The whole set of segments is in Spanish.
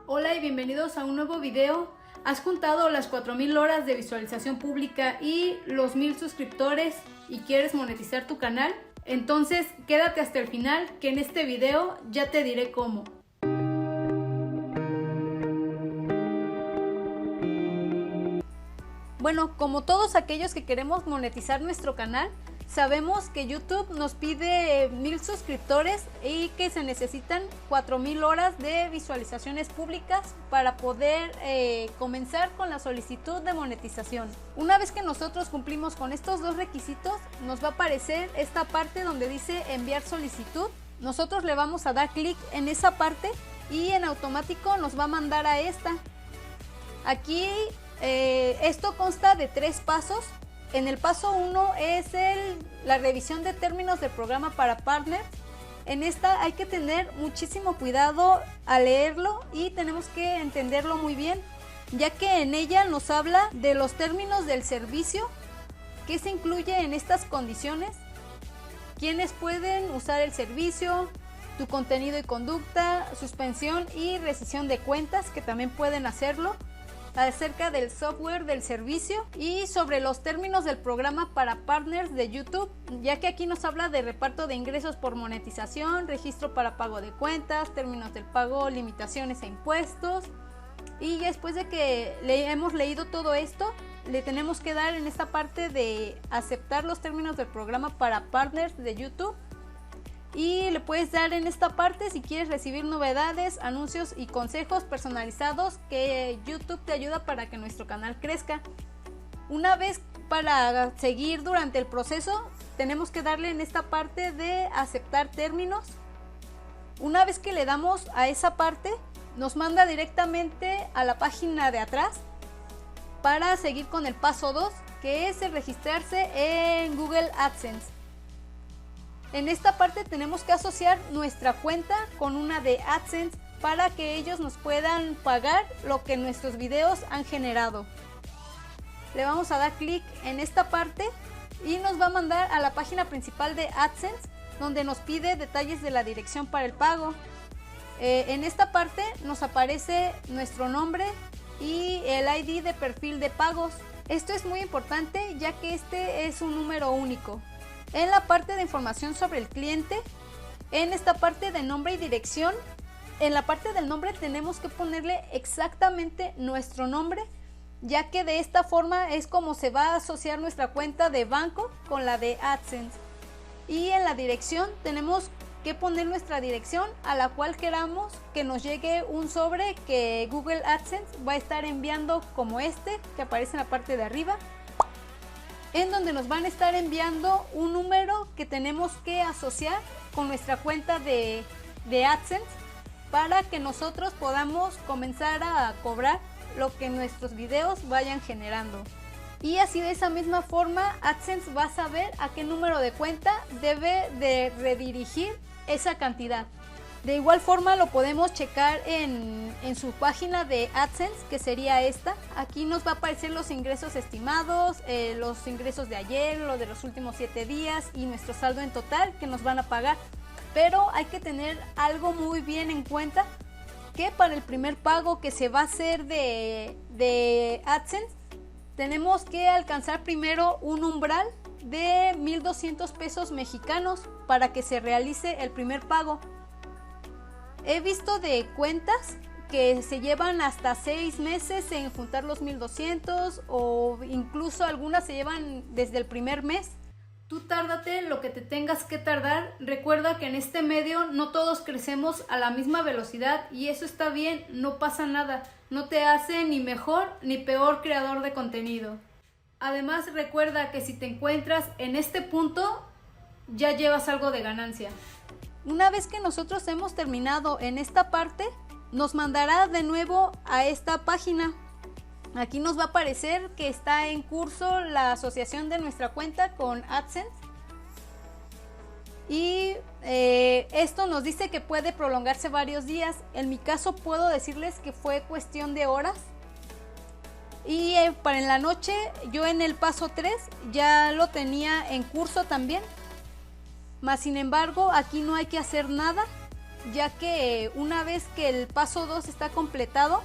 Hola y bienvenidos a un nuevo video. ¿Has juntado las 4000 horas de visualización pública y los 1000 suscriptores y quieres monetizar tu canal? Entonces quédate hasta el final, que en este video ya te diré cómo. Bueno, como todos aquellos que queremos monetizar nuestro canal, sabemos que YouTube nos pide 1000 suscriptores y que se necesitan 4000 horas de visualizaciones públicas para poder comenzar con la solicitud de monetización. Una vez que nosotros cumplimos con estos dos requisitos, nos va a aparecer esta parte donde dice enviar solicitud. Nosotros le vamos a dar clic en esa parte y en automático nos va a mandar a esta. Aquí esto consta de 3 pasos. En el paso 1 es la revisión de términos del programa para partners. En esta hay que tener muchísimo cuidado al leerlo y tenemos que entenderlo muy bien, ya que en ella nos habla de los términos del servicio, qué se incluye en estas condiciones, quiénes pueden usar el servicio, tu contenido y conducta, suspensión y rescisión de cuentas, que también pueden hacerlo, acerca del software del servicio y sobre los términos del programa para partners de YouTube, ya que aquí nos habla de reparto de ingresos por monetización, registro para pago de cuentas, términos del pago, limitaciones e impuestos. Y después de que hemos leído todo esto, le tenemos que dar en esta parte de aceptar los términos del programa para partners de YouTube. Y le puedes dar en esta parte si quieres recibir novedades, anuncios y consejos personalizados que YouTube te ayuda para que nuestro canal crezca. Una vez, para seguir durante el proceso, tenemos que darle en esta parte de aceptar términos. Una vez que le damos a esa parte, nos manda directamente a la página de atrás para seguir con el paso 2, que es el registrarse en Google AdSense. En esta parte tenemos que asociar nuestra cuenta con una de AdSense para que ellos nos puedan pagar lo que nuestros videos han generado. Le vamos a dar clic en esta parte y nos va a mandar a la página principal de AdSense, donde nos pide detalles de la dirección para el pago. En esta parte nos aparece nuestro nombre y el ID de perfil de pagos. Esto es muy importante, ya que este es un número único. En la parte de información sobre el cliente, en esta parte de nombre y dirección, en la parte del nombre tenemos que ponerle exactamente nuestro nombre, ya que de esta forma es como se va a asociar nuestra cuenta de banco con la de AdSense. Y en la dirección tenemos que poner nuestra dirección a la cual queramos que nos llegue un sobre que Google AdSense va a estar enviando, como este que aparece en la parte de arriba, en donde nos van a estar enviando un número que tenemos que asociar con nuestra cuenta de AdSense para que nosotros podamos comenzar a cobrar lo que nuestros videos vayan generando. Y así, de esa misma forma, AdSense va a saber a qué número de cuenta debe de redirigir esa cantidad. De igual forma lo podemos checar en su página de AdSense, que sería esta. Aquí nos va a aparecer los ingresos estimados, los ingresos de ayer, lo de los últimos 7 días y nuestro saldo en total que nos van a pagar. Pero hay que tener algo muy bien en cuenta, que para el primer pago que se va a hacer de AdSense, tenemos que alcanzar primero un umbral de 1200 pesos mexicanos para que se realice el primer pago. He visto de cuentas que se llevan hasta 6 meses en juntar los 1200, o incluso algunas se llevan desde el primer mes. Tú tárdate lo que te tengas que tardar. Recuerda que en este medio no todos crecemos a la misma velocidad y eso está bien, no pasa nada. No te hace ni mejor ni peor creador de contenido. Además, recuerda que si te encuentras en este punto, ya llevas algo de ganancia. Una vez que nosotros hemos terminado en esta parte, nos mandará de nuevo a esta página. Aquí nos va a aparecer que está en curso la asociación de nuestra cuenta con AdSense. Y esto nos dice que puede prolongarse varios días. En mi caso puedo decirles que fue cuestión de horas. Y para en la noche, yo en el paso 3 ya lo tenía en curso también. Mas sin embargo, aquí no hay que hacer nada. ya que una vez que el paso 2 está completado,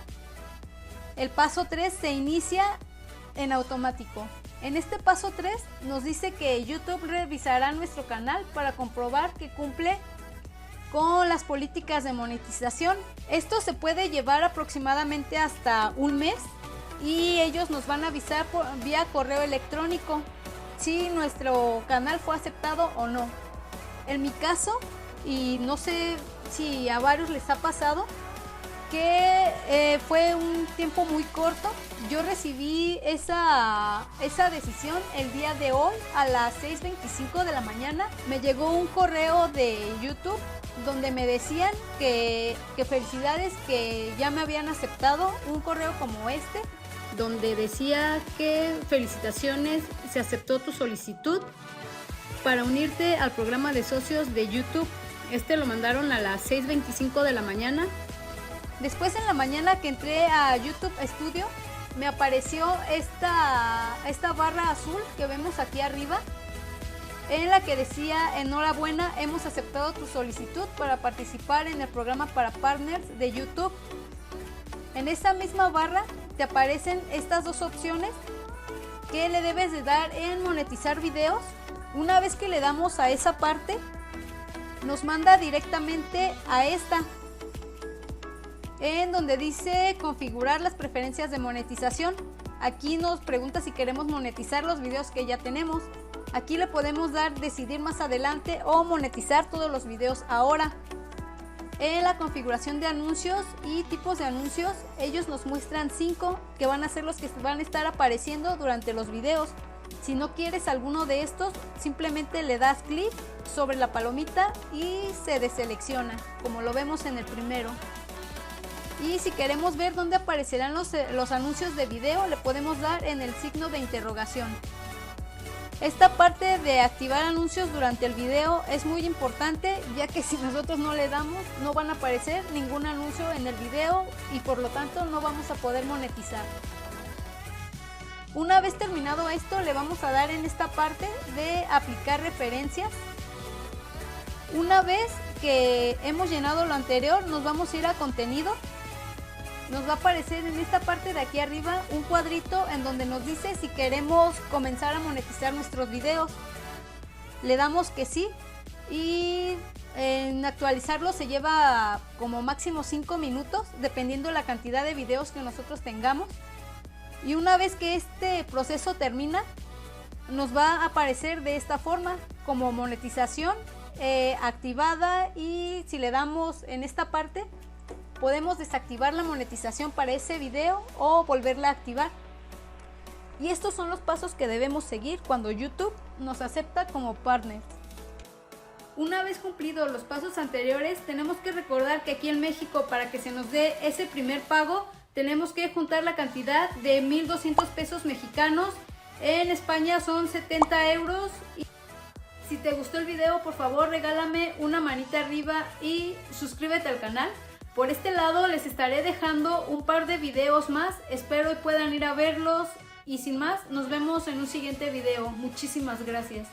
el paso 3 se inicia en automático. En este paso 3 nos dice que YouTube revisará nuestro canal para comprobar que cumple con las políticas de monetización. Esto se puede llevar aproximadamente hasta un mes y ellos nos van a avisar vía correo electrónico si nuestro canal fue aceptado o no. En mi caso, y no sé si a varios les ha pasado, que fue un tiempo muy corto. Yo recibí esa decisión el día de hoy a las 6:25 de la mañana. Me llegó un correo de YouTube donde me decían que felicidades, que ya me habían aceptado. Un correo como este, donde decía que felicitaciones, se aceptó tu solicitud para unirte al programa de socios de YouTube. Lo mandaron a las 6:25 de la mañana. Después en la mañana que entré a YouTube Studio, me apareció esta barra azul que vemos aquí arriba, en la que decía: enhorabuena, hemos aceptado tu solicitud para participar en el programa para partners de YouTube. En esa misma barra te aparecen estas dos opciones que le debes de dar en monetizar videos. Una vez que le damos a esa parte, nos manda directamente a esta, en donde dice configurar las preferencias de monetización. Aquí nos pregunta si queremos monetizar los videos que ya tenemos. Aquí le podemos dar decidir más adelante o monetizar todos los videos ahora. En la configuración de anuncios y tipos de anuncios, ellos nos muestran 5 que van a ser los que van a estar apareciendo durante los videos. Si no quieres alguno de estos, simplemente le das clic sobre la palomita y se deselecciona, como lo vemos en el primero. Y si queremos ver dónde aparecerán los anuncios de video, le podemos dar en el signo de interrogación. Esta parte de activar anuncios durante el video es muy importante, ya que si nosotros no le damos, no van a aparecer ningún anuncio en el video y por lo tanto no vamos a poder monetizar. Una vez terminado esto, le vamos a dar en esta parte de aplicar referencias. Una vez que hemos llenado lo anterior, nos vamos a ir a contenido. Nos va a aparecer en esta parte de aquí arriba un cuadrito en donde nos dice si queremos comenzar a monetizar nuestros videos. Le damos que sí y en actualizarlo se lleva como máximo 5 minutos dependiendo la cantidad de videos que nosotros tengamos. Y una vez que este proceso termina, nos va a aparecer de esta forma como monetización activada, y si le damos en esta parte podemos desactivar la monetización para ese video o volverla a activar. Y estos son los pasos que debemos seguir cuando YouTube nos acepta como partner. Una vez cumplidos los pasos anteriores, tenemos que recordar que aquí en México, para que se nos dé ese primer pago, tenemos que juntar la cantidad de 1,200 pesos mexicanos. En España son 70 euros. Si te gustó el video, por favor regálame una manita arriba y suscríbete al canal. Por este lado les estaré dejando un par de videos más, espero que puedan ir a verlos y sin más, nos vemos en un siguiente video. Muchísimas gracias.